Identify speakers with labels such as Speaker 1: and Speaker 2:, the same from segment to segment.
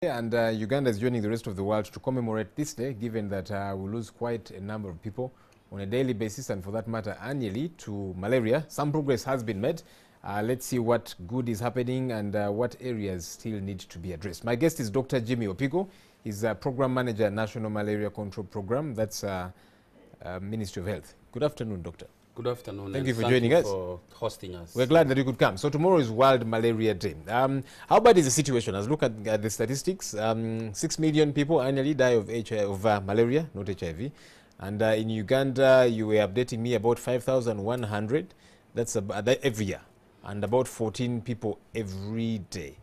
Speaker 1: And Uganda is joining the rest of the world to commemorate this day, given that we lose quite a number of people on a daily basis and for that matter annually to malaria. Some progress has been made. Let's see what good is happening and what areas still need to be addressed. My guest is Dr. Jimmy Opigo. He's a Program Manager, National Malaria Control Program. That's Ministry of Health. Good afternoon, Doctor.
Speaker 2: Good afternoon.
Speaker 1: Thank you for joining us.
Speaker 2: For hosting us.
Speaker 1: We're glad that you could come. So tomorrow is World Malaria Day. How bad is the situation? As look at the statistics, 6 million people annually die of malaria, not HIV. And in Uganda, you were updating me about 5,100. That's every year, and about 14 people every day.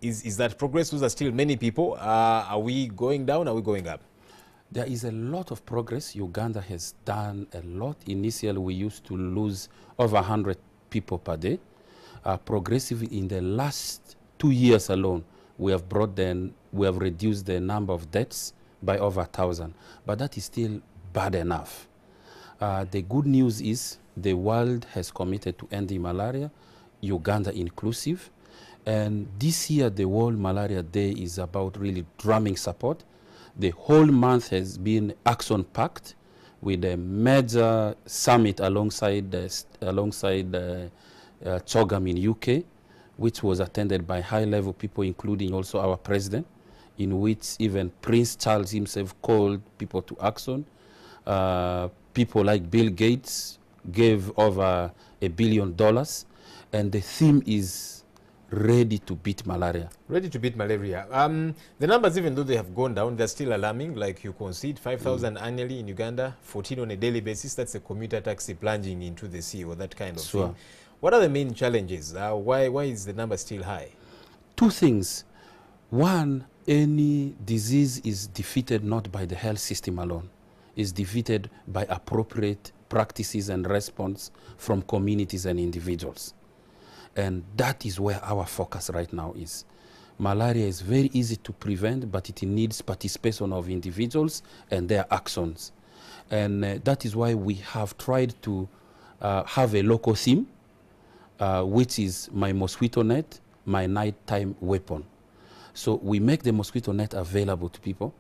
Speaker 1: Is that progress? Those are still many people. Are we going down? Are we going up?
Speaker 2: There is a lot of progress. Uganda has done a lot. Initially, we used to lose over 100 people per day. Progressively, in the last 2 years alone, we have reduced the number of deaths by over 1,000. But that is still bad enough. The good news is the world has committed to ending malaria, Uganda inclusive. And this year, the World Malaria Day is about really drumming support. The whole month has been action-packed with a major summit alongside Chogam in UK, which was attended by high-level people, including also our president, in which even Prince Charles himself called people to action. People like Bill Gates gave over $1 billion, and the theme is ready to beat malaria. Ready to beat malaria.
Speaker 1: The numbers, even though they have gone down, they're still alarming. Like you concede, 5,000 annually in Uganda, 14 on a daily basis. That's a commuter taxi plunging into the sea or that kind of thing. What are the main challenges? Why is the number still high?
Speaker 2: Two things. One, any disease is defeated not by the health system alone. It's defeated by appropriate practices and response from communities and individuals. And that is where our focus right now is. Malaria is very easy to prevent, but it needs participation of individuals and their actions. And that is why we have tried to have a local theme, which is my mosquito net, my nighttime weapon. So we make the mosquito net available to people,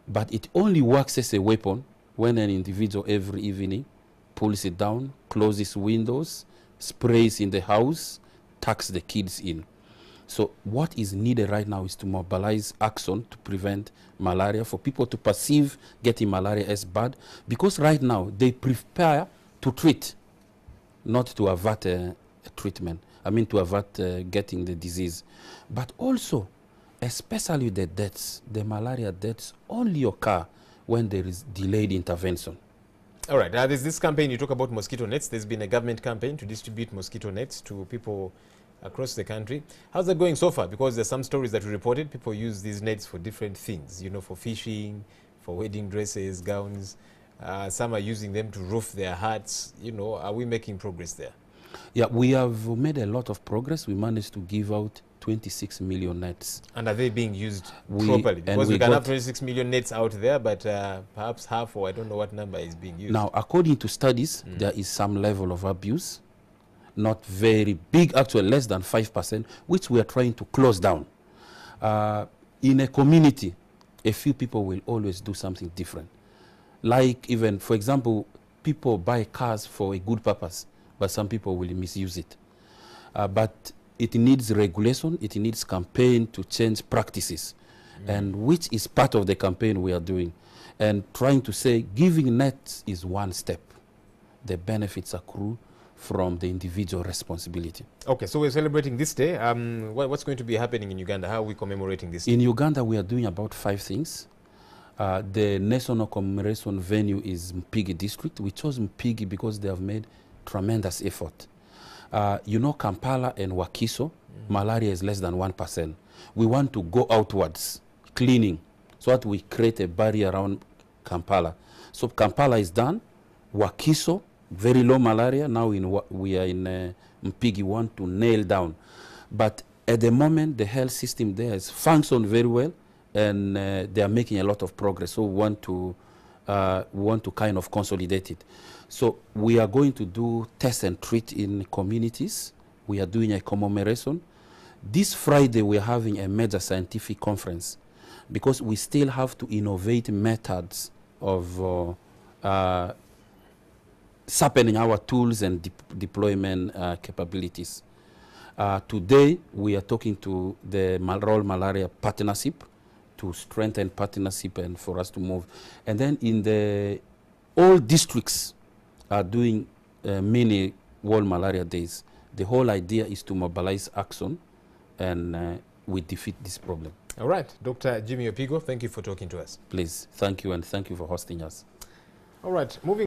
Speaker 2: but it only works as a weapon when an individual every evening pulls it down, closes windows, sprays in the house, tucks the kids in. So what is needed right now is to mobilize action to prevent malaria, for people to perceive getting malaria as bad, because right now they prepare to treat, not to avert a treatment. I mean to avert getting the disease. But also, especially the deaths, the malaria deaths only occur when there is delayed intervention.
Speaker 1: All right, there's this campaign, you talk about mosquito nets. There's been a government campaign to distribute mosquito nets to people across the country. How's that going so far? Because there's some stories that we reported, people use these nets for different things, you know, for fishing, for wedding dresses, gowns. Some are using them to roof their huts. You know, are we making progress there?
Speaker 2: Yeah, we have made a lot of progress. We managed to give out 26 million nets.
Speaker 1: And are they being used properly? Because we can have 26 million nets out there, but perhaps half, or I don't know what number is being used.
Speaker 2: Now, according to studies, there is some level of abuse, not very big, actually less than 5%, which we are trying to close down. In a community, a few people will always do something different. Like even, for example, people buy cars for a good purpose, but some people will misuse it. But it needs regulation, it needs campaign to change practices, and which is part of the campaign we are doing. And trying to say giving nets is one step. The benefits accrue from the individual responsibility.
Speaker 1: Okay, so we're celebrating this day. What's going to be happening in Uganda? How are we commemorating this day?
Speaker 2: In Uganda, we are doing about 5 things. The national commemoration venue is Mpigi district. We chose Mpigi because they have made tremendous effort. You know, Kampala and Wakiso, malaria is less than 1%. We want to go outwards, cleaning, so that we create a barrier around Kampala. So Kampala is done. Wakiso, very low malaria. Now we are in Mpigi, want to nail down. But at the moment, the health system there has functioned very well, and they are making a lot of progress. So we want to kind of consolidate it. So we are going to do test and treat in communities. We are doing a commemoration. This Friday, we're having a major scientific conference because we still have to innovate methods of sharpening our tools and deployment capabilities. Today, we are talking to the Rural Malaria Partnership to strengthen partnership and for us to move. And then all districts are doing mini World Malaria Days. The whole idea is to mobilize action and we defeat this problem.
Speaker 1: All right, Dr. Jimmy Opigo, thank you for talking to us.
Speaker 2: Please, thank you, and thank you for hosting us.
Speaker 1: All right, moving